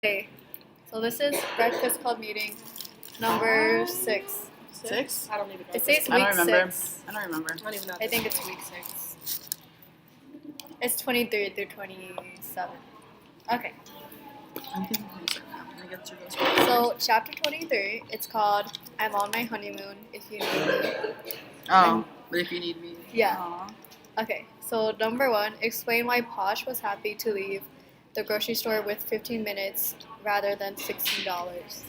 Okay, so this is Breakfast Club meeting number 6. 6? I don't even know. It says says I week don't remember. 6. I don't remember. I don't even know. I think it's week 6. It's 23 through 27. Okay. I'm thinking 27 now. Let me get through those. So, chapter 23, it's called I'm on my honeymoon if you need me. Oh, but if you need me. Yeah. Aww. Okay, so number 1, explain why Posh was happy to leave the grocery store with 15 minutes rather than $16.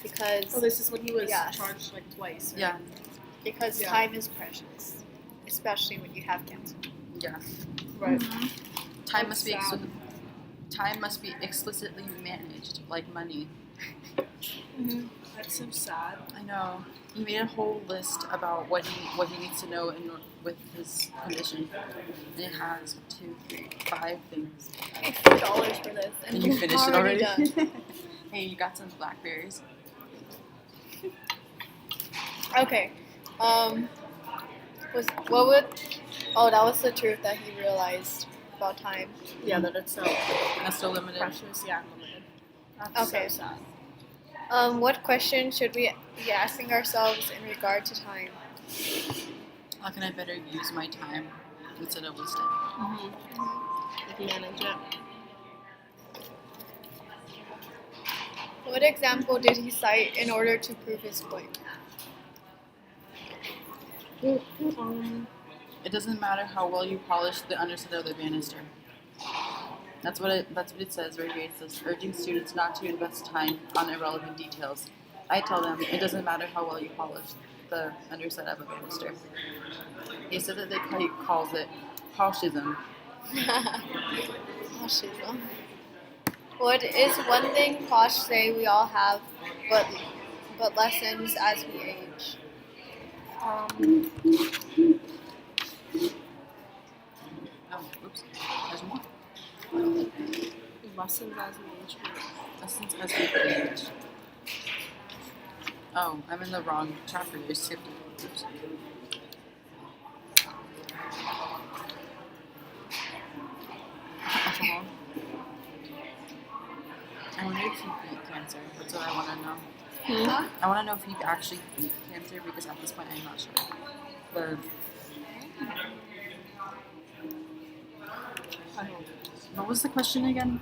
Because this is when he was Yes. charged like twice. Right? Yeah. because Yeah. time is precious, especially when you have cancer. Yeah. Right. Time That's must be sad. time must be explicitly managed like money. That's so sad. I know. He made a whole list about what he needs to know with his condition. And it has 2, 3, 5 things. I paid $4 for this, And you finished it already already? done. Hey, you got some blackberries. Okay, that was the truth that he realized about time. Yeah, that it's so That's so limited. precious. Yeah, limited. That's Okay. so sad. What question should we be asking ourselves in regard to time? How can I better use my time instead of wasting? Like manage it. What example did he cite in order to prove his point? It doesn't matter how well you polish the underside of the banister. That's what it says right here. It says urging students not to invest time on irrelevant details. I tell them it doesn't matter how well you polish the underside of a banister. He said that he calls it poshism. Poshism. What is one thing Posh say we all have, but lessens as we age? Oh, oops. There's more. Lessons as we age. Lessons as we age. Oh, I'm in the wrong chapter. You skipped it. Oops. Alcohol. I wonder if he beat cancer. That's what I want to know. Huh? I want to know if he actually beat cancer because at this point I'm not sure. But what was the question again?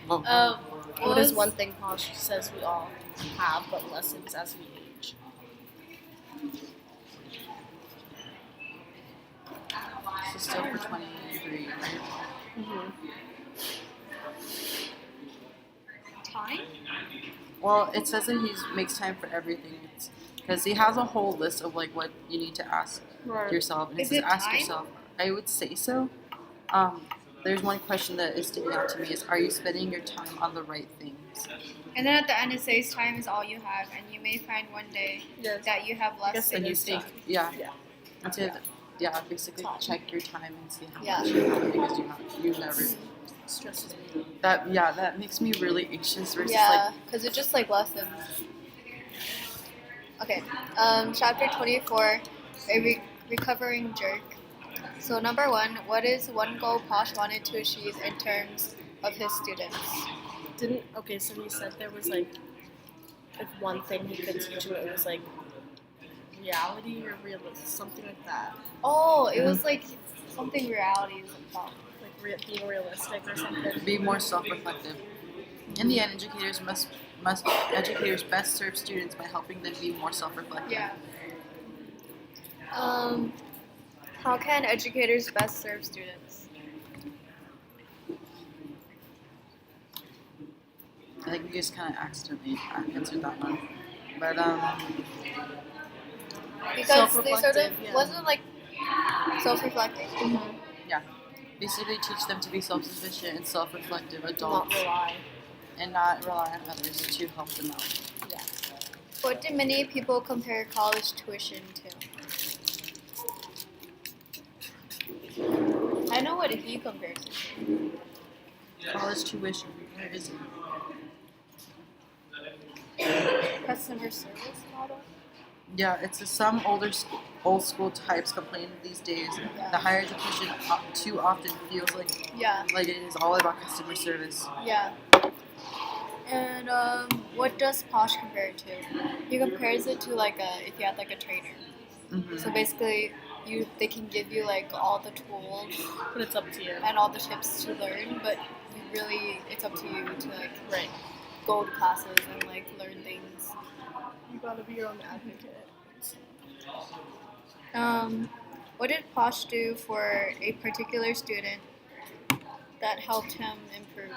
Whoa. What is one thing Posh says we all have, but lessens as we age? She's still for 23, right? Time? Well, it says that he makes time for everything. Because he has a whole list of like what you need to ask yourself, and it Is says it ask time? yourself. I would say so. There's one question that is sticking out to me: is are you spending your time on the right things? And then at the end it says time is all you have, and you may find one day Yes. that you have less guess than And you you think, think. yeah, Yeah. that's it. Yeah, basically Time. check your time and see how Yeah. much you have because you never. Stresses me. That makes me really anxious. Versus Yeah, because it just like lessens. Okay, chapter 24, a recovering jerk. So number 1, what is one goal Posh wanted to achieve in terms of his students? So he said there was like if one thing he could teach you, it was like reality or realism, something like that. Oh, it was like something reality is about. Like being realistic or something. be more self-reflective. In the end, educators best serve students by helping them be more self-reflective. Yeah. How can educators best serve students? I think we just kind of accidentally answered that one, but Because they sort of Self-reflective, yeah. wasn't like self-reflecting. yeah, basically teach them to be self-sufficient and self-reflective adults, Not rely. and not rely on others to help them out. Yeah. What do many people compare college tuition to? I know what he compares it to. College tuition, where is it? Customer service model? Yeah, it's just some old school types complain these days. Yeah. The higher education too often feels like Yeah. it is all about customer service. Yeah. And what does Posh compare it to? He compares it to like if you had like a trainer. Mm-hmm. So basically, they can give you like all the tools But it's up to you. and all the tips to learn, but it's up to you to like Right. go to classes and like learn things. You gotta be your own advocate. What did Posh do for a particular student that helped him improve?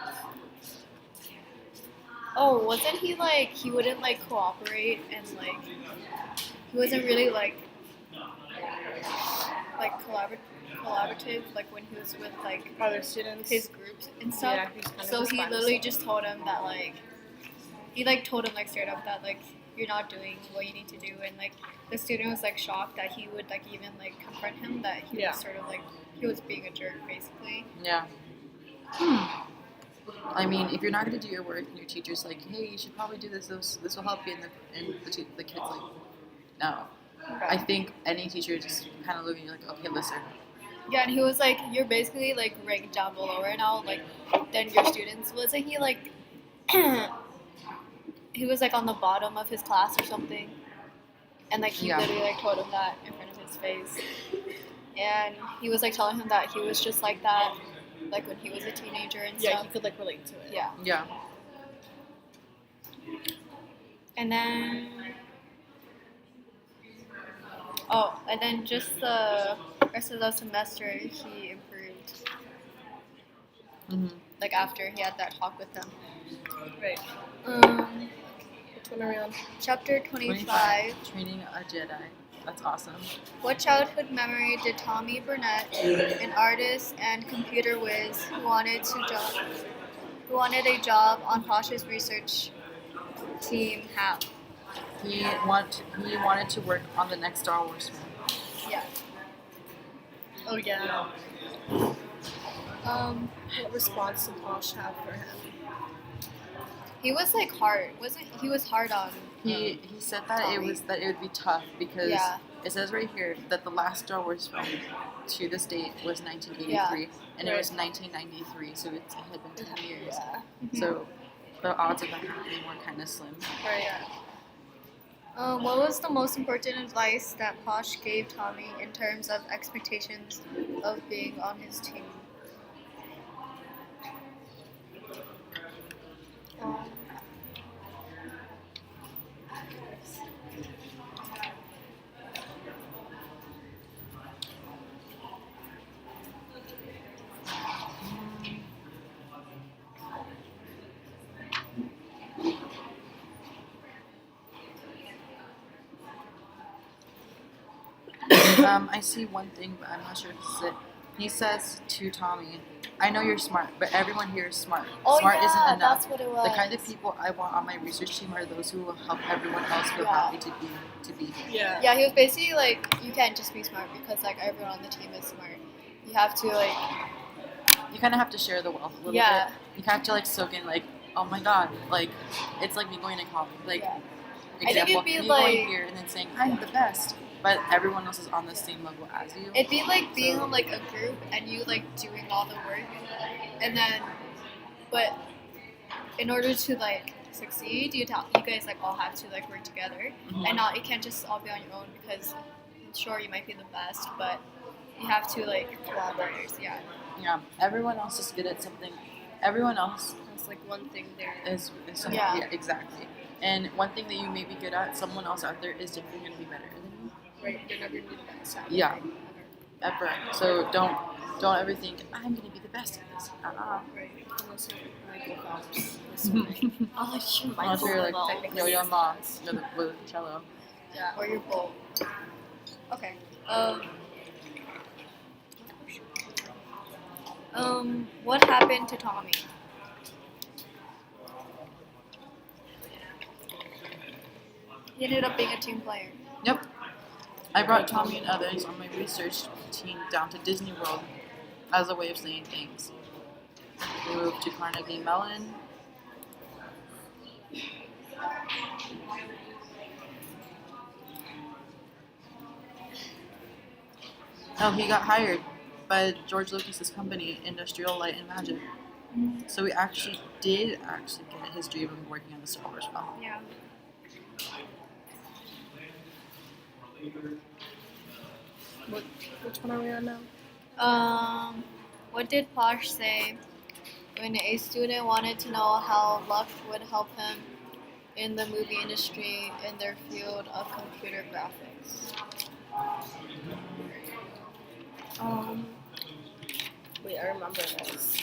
Oh, wasn't he like he wouldn't like cooperate and like he wasn't really like collaborative like when he was with like Other students. his groups and stuff. Yeah, he's kind of So just he by literally himself. just told him that like he like told him like straight up that like you're not doing what you need to do, and like the student was like shocked that he would like even like confront him, that he Yeah. was sort of like he was being a jerk basically. Yeah. I mean, if you're not going to do your work and your teacher's like, hey, you should probably do this. This will help you, and the kid's like, no. I think any teacher just kind of looking like, okay, listen. Yeah, and he was like, you're basically like ranked down below right now, like than your students. Wasn't he like he was like on the bottom of his class or something, and like he Yeah. literally like told him that in front of his face, and he was like telling him that he was just like that, like when he was a teenager and Yeah, stuff. you could like relate to it. Yeah, Yeah. and then and then just the rest of the semester he improved. Mm-hmm. Like after he had that talk with them. Right. Which one are we on? Chapter 25. Training a Jedi. That's awesome. What childhood memory did Tommy Burnett, an artist and computer whiz who wanted a job on Posh's research team, have? He wanted to work on the next Star Wars film. Yeah. Oh yeah. What response did Posh have for him? He was like hard. He was hard on. He said that Tommy. it would be tough because Yeah. it says right here that the last Star Wars film to this date was 1983, and it Right. was 1993, so it had been 10 years. Yeah. So the odds of that happening were kind of slim. Right. What was the most important advice that Posh gave Tommy in terms of expectations of being on his team? I see one thing, but I'm not sure if this is it. He says to Tommy, I know you're smart, but everyone here is smart. Oh Smart yeah, isn't enough. that's what it was. The kind of people I want on my research team are those who will help everyone else feel Yeah. happy to be here. Yeah. Yeah, he was basically like, you can't just be smart because like everyone on the team is smart. You have to like, You kind of have to share the wealth a little Yeah. bit. You have to like soak in like, oh my god, like it's like me going to college. Like yeah. I think example, it'd be me like- going here and then saying I'm the best, but everyone else is on the same level as you. It'd be like being So- on like a group and you like doing all the work, and then, but in order to like succeed, you guys like all have to like work together, Mhm. and not, it can't just all be on your own because sure you might be the best, but you have to like collaborate. Yeah. Yeah, everyone else is good at something. Everyone else That's like one thing there. is something. Yeah. Yeah, exactly. And one thing that you may be good at, someone else out there is definitely going to be better than you. Right. You're never gonna be the best at it. Yeah. Ever. So don't ever think I'm going to be the best at this. Right. Unless you're like Michael Phelps. This way. Oh, you Unless you're like technically Yo-Yo Ma with a cello. Yeah, or your bowl. Okay. What happened to Tommy? He ended up being a team player. Yep. I brought Tommy and others on my research team down to Disney World as a way of saying thanks. We moved to Carnegie Mellon. No, he got hired by George Lucas's company, Industrial Light and Magic. So he actually did get his dream of working on the Star Wars film. Yeah. Which one are we on now? What did Posh say when a student wanted to know how luck would help him in the movie industry in their field of computer graphics? Wait, I remember this.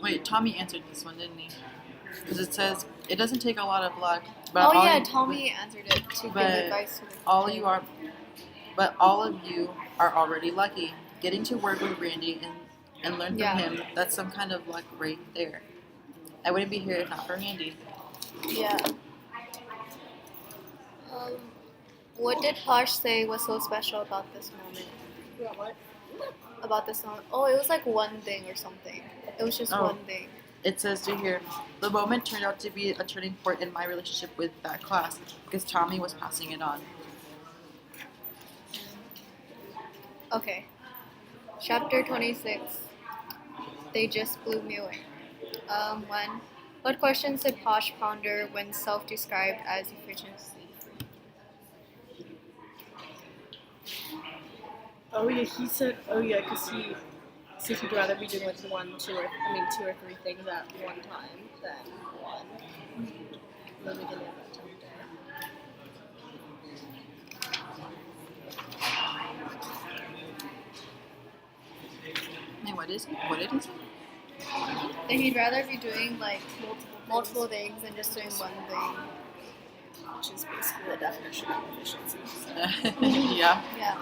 Wait, Tommy answered this one, didn't he? Because it says it doesn't take a lot of luck. Oh all yeah, you- Tommy answered it to give but advice to the all kid. you are, but all of you are already lucky. Getting to work with Randy and learn from Yeah. him, that's some kind of luck right there. I wouldn't be here if not for Randy. Yeah. What did Posh say was so special about this moment? Yeah, what? About this moment? Oh, it was like one thing or something. It was just Oh. one thing. It says to here, the moment turned out to be a turning point in my relationship with that class because Tommy was passing it on. Okay. Chapter 26. They just blew me away. What questions did Posh ponder when self-described as efficiency? Oh yeah, he said. Oh yeah, because he said he'd rather be doing like two or three things at one time than one. In the beginning of that chapter. Hey, what is it? What did he say? That he'd rather be doing like multiple things than just doing one thing. Which is basically the definition of efficiency. So. Yeah. Yeah.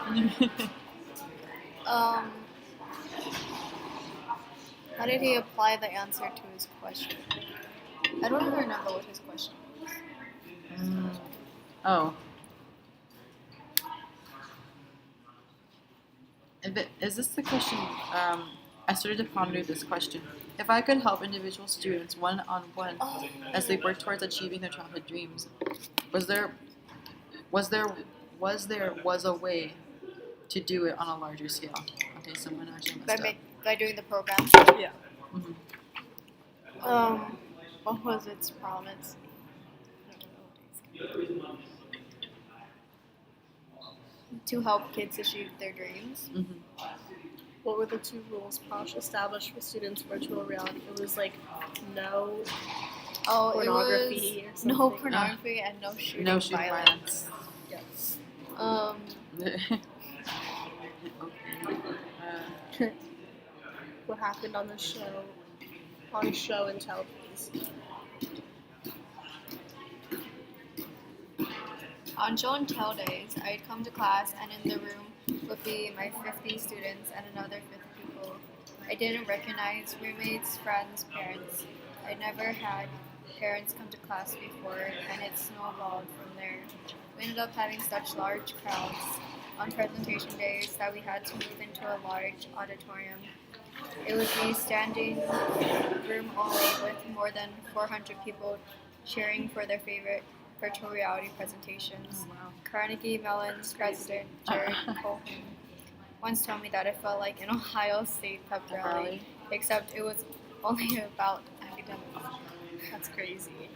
How did he apply the answer to his question? I don't even remember what his question was. Oh. Is this the question? I started to ponder this question. If I could help individual students one-on-one Oh. as they work towards achieving their childhood dreams, was a way to do it on a larger scale? Okay, someone actually messed up. By doing the program. Yeah. Mhm. What was its promise? To help kids achieve their dreams. Mhm. What were the two rules Posh established for students' virtual reality? It was like no Oh, pornography it or was something. no pornography and no shooting, No shooting violence. Yes. Okay. What happened on the show? On show and tell, please. On show and tell days, I'd come to class and in the room would be my 50 students and another 50 people. I didn't recognize roommates, friends, parents. I never had parents come to class before and it snowballed from there. We ended up having such large crowds on presentation days that we had to move into a large auditorium. It would be standing room only with more than 400 people cheering for their favorite virtual reality presentations. Carnegie Mellon's president, Jared Cohen, once told me that it felt like an Ohio State pep rally, except it was only about academics. That's crazy.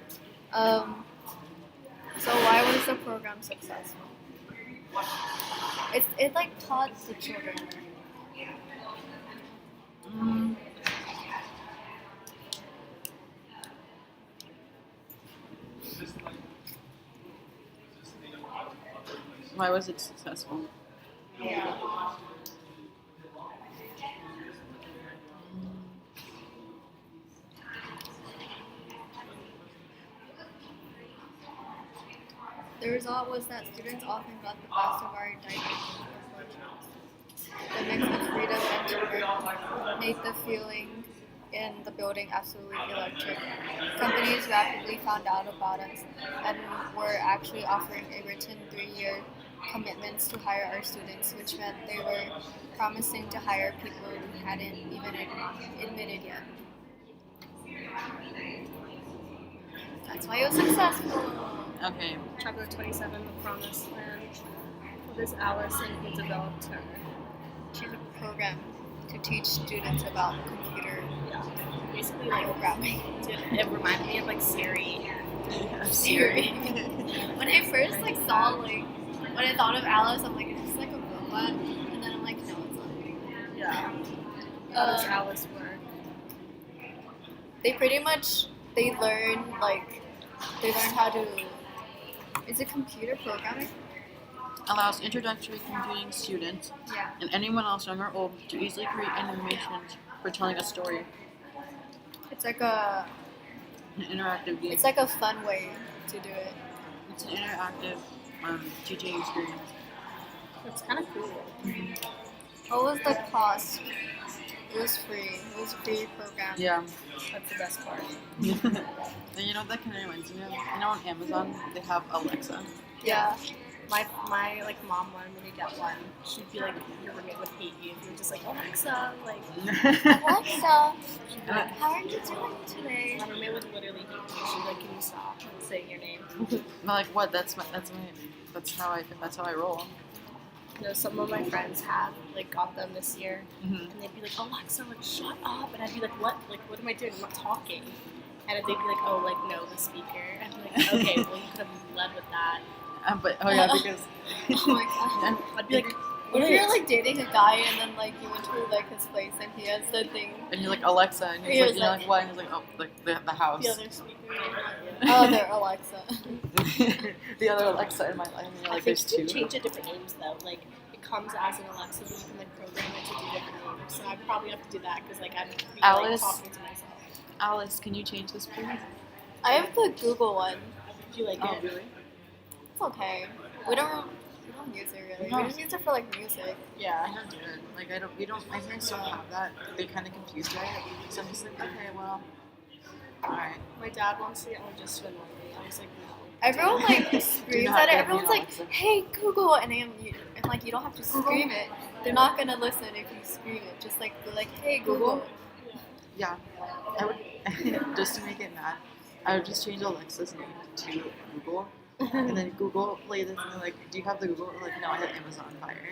So why was the program successful? It like taught the children. Why was it successful? Yeah. The result was that students often got the best of our diversity. The mix of freedom and teamwork made the feeling in the building absolutely electric. Companies rapidly found out about us and were actually offering a written 3-year commitments to hire our students, which meant they were promising to hire people who hadn't even admitted yet. That's why it was successful. Okay. Chapter 27, The Promised Land. What is Alice and who developed her? She's a program to teach students about computer Yeah. Basically, like, programming. it reminded me of like Siri. Siri. When I first saw when I thought of Alice, I'm like, is this like a robot? And then I'm like, no, it's not. Yeah. How does Um, Alice work? They learn how to. Is it computer programming? Allows introductory computing students Yeah. and anyone else, young or old, to easily create animations for telling a story. It's like An interactive game. it's like a fun way to do it. It's an interactive teaching experience. It's kind of cool. What was the cost? It was free. It was a free program. Yeah. That's the best part. And you know what that kind of reminds me of? You know on Amazon they have Alexa. Yeah. My mom wanted me to get one. She'd be like, your roommate would hate you if you were just like, Alexa, like. Alexa, how are you doing today? My roommate would literally hate me. She'd be like, can you stop saying your name? I'm like, what? That's how I roll. You know, some of my friends have got them this year, Mm-hmm. and they'd be like, Alexa, shut up, and I'd be like, what? What am I doing? I'm not talking. And they'd be like, oh, no, the speaker. I'd be like, okay, well, you could have led with that. Because Oh my god. I'd be like, What if you're dating a guy and then you went to his place and he has the thing? and you're like Alexa, and he's like, you're like, what? And he's like, oh, the house. the other speaker. Oh, they're Alexa. The other Alexa in my life. And you're I like, think there's you can two. change it different names though. It comes as an Alexa, but you can program it to do different names. So I probably have to do that because I'm Alice. talking to myself. Alice, can you change this, please? I have the Google one. Do you like Oh, it? really? It's okay. We don't use it really. We just use it for music. Yeah. I don't do it. My parents don't have that. They kind of confused by it. So I'm just like, okay, well, alright. My dad wants to get one just to annoy me. I was like, no. Everyone screams not at it. give me Everyone's an like, Alexa. "Hey Google," and you don't have to scream it. They're not gonna listen if you scream it. Just be like, "Hey Google." Yeah. I would, just to make it mad, I would just change Alexa's name to Google. And then Google play this and they're like, do you have the Google? I'm like, no, I have Amazon Fire.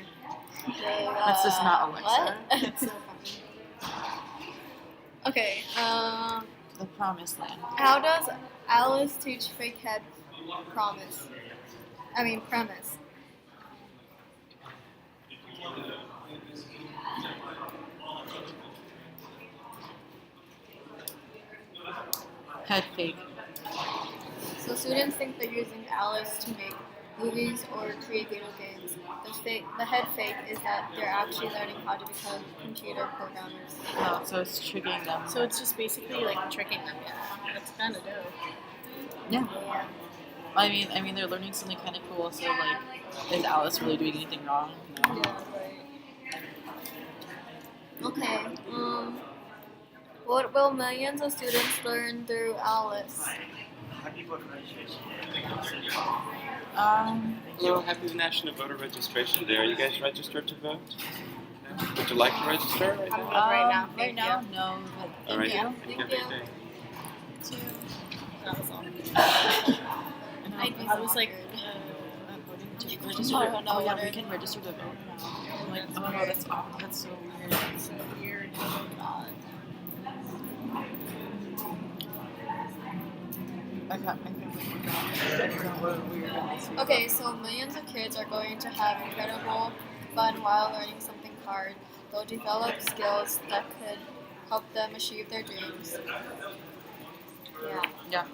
That's just not Alexa. It's so funny. Okay. The Promised Land. How does Alice teach Fakehead premise? Head fake. So students think they're using Alice to make movies or create video games. The head fake is that they're actually learning how to become computer programmers. Oh, so it's tricking them. So it's just basically tricking them. Yeah. That's kind of dope. Yeah. I mean, they're learning something kind of cool. So is Alice really doing anything wrong? No. Yeah, right. Okay. What will millions of students learn through Alice? Hello, happy National Voter Registration Day. Are you guys registered to vote? Would you like to register? I'm good right now. Right Thank now, you. no. But All right. you. Have a Thank good you. day. That was all. I was like, register. I don't know Oh yeah, what we it- can register to vote now. I'm like, oh no, that's awful. That's so weird. It's so weird. Oh my god. I forgot what we were gonna say. Okay, so millions of kids are going to have incredible fun while learning something hard. They'll develop skills that could help them achieve their dreams. Yeah. Yeah.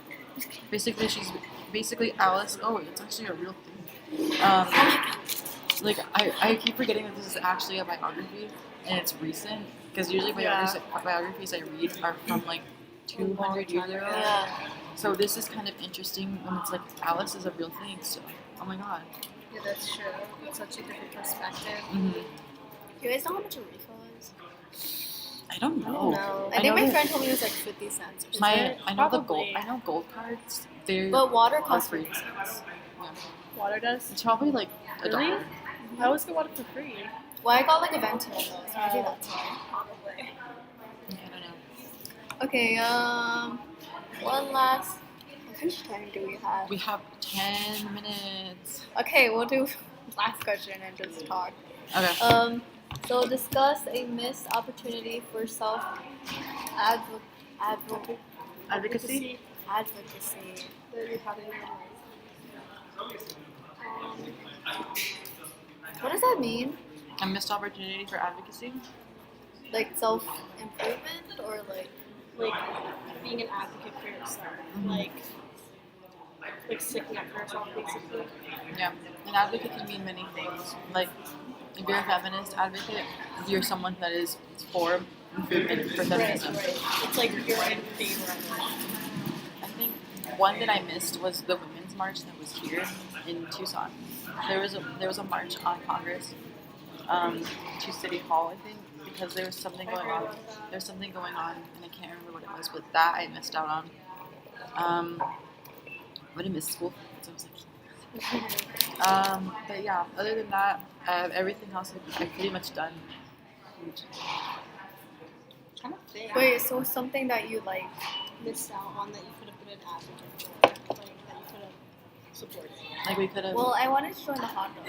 Basically Alice. Oh, it's actually a real thing. I keep forgetting that this is actually a biography and it's recent because usually biographies I read are from 200 years ago. Yeah. So this is kind of interesting when it's Alice is a real thing. So, oh my god. Yeah, that's true. It's such a different perspective. Mm-hmm. You guys know how much a refill is? I don't know. No. I think know my that- friend told me it was 50 cents or something. I know the gold. Probably. I know gold cards. They're But water costs free. 50 cents. Water does? It's probably $1. Really? I always get water for free. Well, I got a Ventolin though, so maybe that's why. Probably. Yeah, I don't know. Okay, one last. How much time do we have? We have 10 minutes. Okay, we'll do last question and just talk. Okay. So discuss a missed opportunity for self advocacy. Advocacy? Advocacy. That you had in your life. What does that mean? A missed opportunity for advocacy? Like self improvement or like? Like being an advocate for yourself. Mhm. Like sticking up for yourself, basically. Yeah. An advocate can mean many things. Like, if you're a feminist advocate, you're someone that is for improvement for feminism. Right. It's like you're in favor of it. I think one that I missed was the women's march that was here in Tucson. There was a march on Congress to City Hall, I think, because there was something going on. There's something going on, and I can't remember what it was, but that I missed out on. Would have missed school, so I was like, but yeah. Other than that, everything else I've pretty much done. Kind of thing. Wait, so something that you like? Missed out on that you could have been an advocate for, like that you could have supported. Like we could have. Well, I wanted to join the hot dog.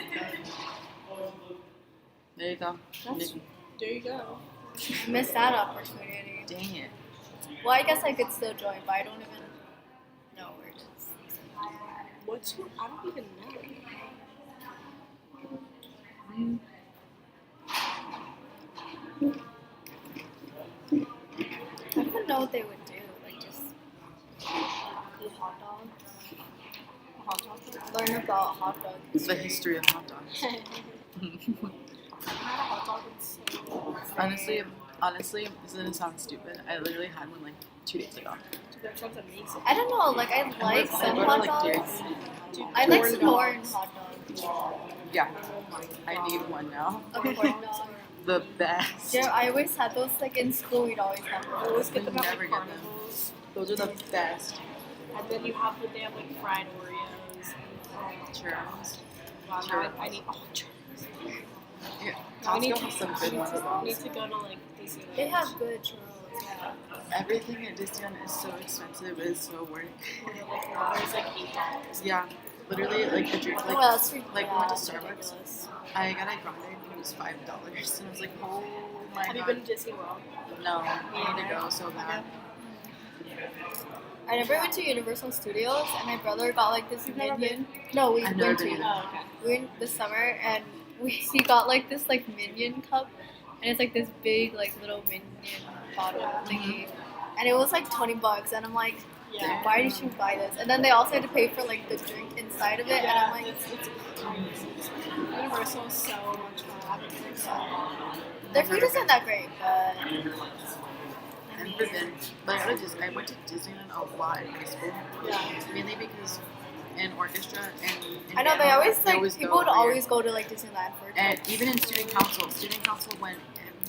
There you go. That's- There you go. Missed that opportunity. Dang it. Well, I guess I could still join, but I don't even know where it is. What's your? I don't even know. I don't even know what they would do. Like just eat hot dogs. Hot chocolate. Learn about hot dog The history of hot dogs. I had a hot dog and so Honestly, this is gonna sound stupid. I literally had one like 2 days ago. that sounds amazing. I don't know. Like I like I some go to, hot like, Dairy dogs. Dude, I like corn some corn dogs. hot dogs. Yeah, I need one now. Okay, corn dogs. The best. Yeah, I always had those. Like in school, we'd always have I those. always get them at Never like get them. carnivals. Those are the best. And then they have like fried Oreos and Churros. wow, Sure. now I need churros. Yeah, I need Costco has some good ones. I need to go to like Disneyland. They have good churros. Yeah. Everything at Disneyland is so expensive, but it's so worth it. Like water's like $8. Yeah, literally, like a drink, Oh, like, that's we went to that's Starbucks. ridiculous. I got a grande and it was $5, and I was like, oh my Have you god. been to Disney World? No, I need to go so bad. I never went to Universal Studios, and my brother got like this You've never minion. No, we I've never went been to. either. Oh, okay. We went this summer, and he got like this like minion cup, and it's like this big like little minion bottle thingy, and it was like $20, and I'm like, Yeah. why did you buy this? And then they also had to pay for like the drink inside of it, and I'm like, it's Universal is so much fun. I've been there so long. their food isn't that great, but I've never been, but I went to Disneyland a lot in high school. Yeah. Mainly because in orchestra and in I know they band, always like go people would every year. always go to like Disneyland for And trips. even in student council went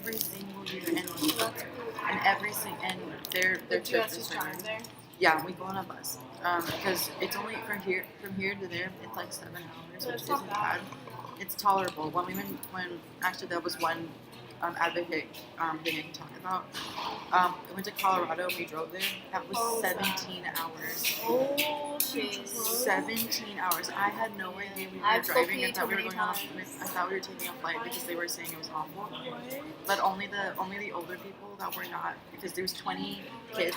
every single year, and every and their Did you trip guys is just drive there? Yeah, we go on a bus because it's only from here to there. It's like 7 hours, So which it's not isn't bad. bad. It's tolerable. When actually that was one advocate thing I can talk about. We went to Colorado. We drove there. That was Oh, 17 hours. Oh shit! 17 hours. I had no idea we were I've driving. I spoken thought we were too going many on. times. I thought we were taking a flight because they were saying it was awful. But only the older people that were not, because there was 20 kids,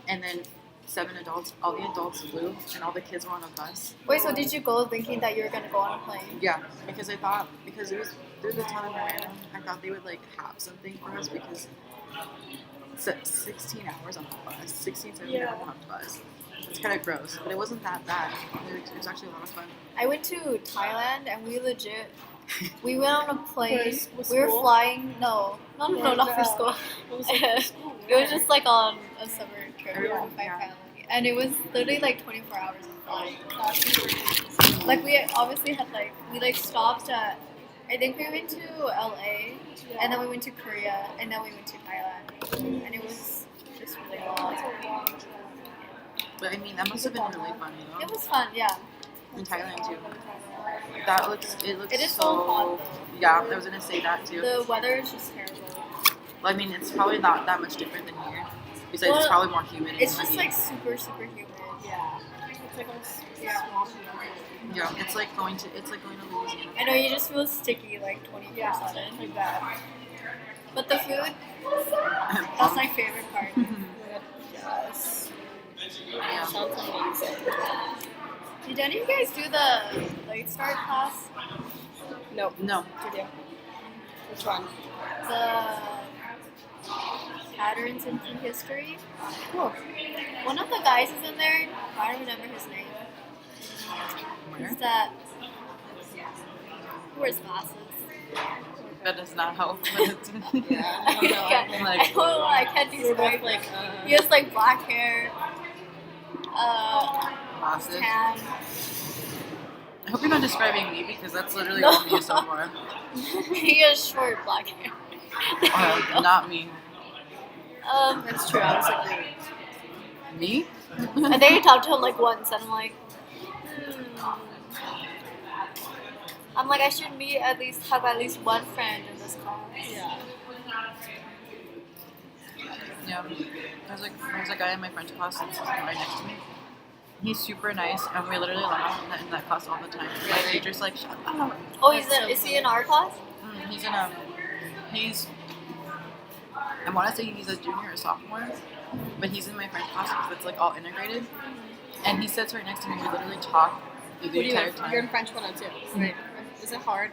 and then 7 adults. All the adults flew, and all the kids were on a bus. Wait, so did you go thinking that you were gonna go on a plane? Yeah, because I thought because there's a ton of random. I thought they would like have something for us because 16 hours on the bus, 16, 17 hours on the bus. It's kind of gross, but it wasn't that bad. It was actually a lot of fun. I went to Thailand and we went on a plane. For We were school? flying. No, not for school. It was like school. It was just like on a summer trip with Yeah. my family, and it was literally like 24 hours of flying. Like we obviously had like we like stopped at. I think we went to LA, and then we went to Korea, and then we went to Thailand, and it was just really long. But I mean, that must have been really fun, you know? It was fun, yeah. In Thailand too. It looks It is so so hot though. Yeah, I was gonna say that too. The weather is just terrible. Well, I mean, it's probably not that much different than here. Besides, it's Well, probably more humid. It's and just muggy. like super humid. Yeah. It's like almost Yeah. swampy. Yeah, it's like going to Louisiana. I know you just feel sticky like 24/7. Like that. But the food, that's my favorite part. Yes. Yeah. Sounds amazing. Did any of you guys do the late start class? No. No. Did you? Which one? The patterns in history. Cool. One of the guys is in there. I don't remember his name. Where? Is that who wears glasses? That does not help. But it's Yeah. I I don't know. can't, Like- I don't know. I can't We were both describe. like, He has like black hair, Glasses. tan. I hope you're not describing me because that's literally No. all me so far. He has short black hair. There you go. Not me. that's true. I was like, Me? I think I talked to him like once, and I'm like, I'm like, I should have at least one friend in this class. yeah. Yeah. There's a guy in my French class that's right next to me. He's super nice, and we literally laugh in that class all the time. My teacher's like, shut up. Oh, That's so is he in our class? He's I want to say he's a junior or sophomore, but he's in my French class because it's like all integrated. And he sits right next to me. We literally talk the What do you entire You're time. in French 102, right? Is it hard?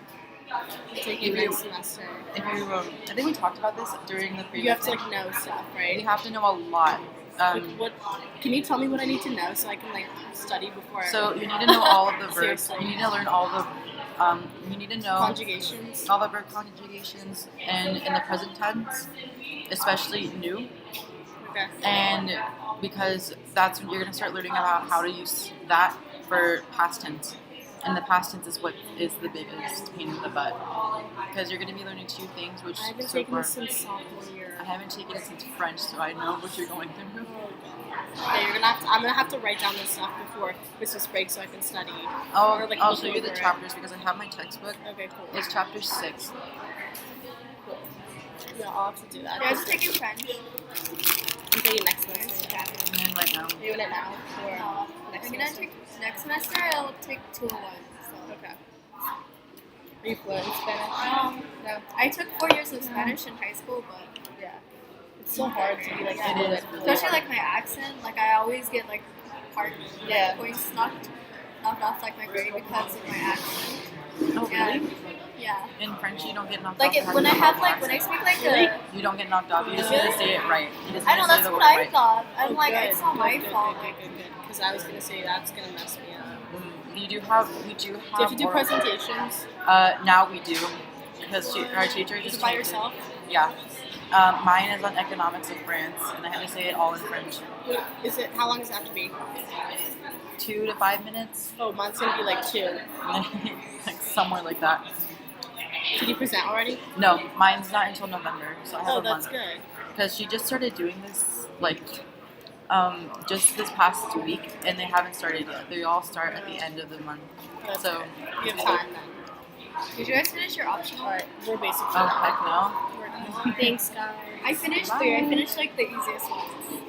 Taking If you- next semester. If you, I think we talked about this during the previous. You have to thing. like know stuff, You right? have to know a lot. Like, what? Can you tell me what I need to know so I can like study before? So you need to know all of the verbs. Seriously. You need to learn all the. You need to know Conjugations. all the verb conjugations and in the present tense, especially new. Okay. And because that's when you're going to start learning about how to use that for past tense. And the past tense is what is the biggest pain in the butt. Because you're going to be learning two things, which I've been so taking far, this since sophomore year. I haven't taken it since French, so I know what you're going through. Okay, I'm gonna have to write down this stuff before Christmas break so I can study. Oh, Or, like, I'll look show you the over it. chapters because I have my textbook. Okay, cool. It's chapter 6. Yeah, I'll have to do that. Yeah, I was taking French. I'm taking next semester. And then right now. Are you in it now? Or next I'm gonna semester? take next semester. I'll take 201. So. Okay. Are you fluent in Spanish? No, I took 4 years of Spanish in high school, but Yeah. It's so hard to be like It fluent. is. especially like my accent, like I always get like Yeah. points knocked off like my grade because of my accent. Oh, Yeah. really? Yeah. In French, you don't get knocked Like off. it, because when I you have an like when I accent. speak like Really? a, You don't get knocked off. You just need to say it right. You just I need know to say that's the what word I right. thought. I'm Oh, like good, it's not my good, fault. Good. Because I was gonna say that's gonna mess me up. We do have. Do you have to do more- presentations? Now we do, because our teacher Is just it by changed yourself? Yeah. Mine is on economics of France, and I have to say it all in French. Wait, is it? How long does it have to be? 2 to 5 minutes, Oh, mine's gonna be like 2. like somewhere like that. Did you present already? No, mine's not until November, so I have Oh, a that's month. good. Because she just started doing this like just this past week, and they haven't started yet. They all start at the end of the month. That's So, good. You have time then. Did you guys finish your optional? Alright, we're basically oh heck no. Thanks, guys. I finished 3. I finished like the easiest ones.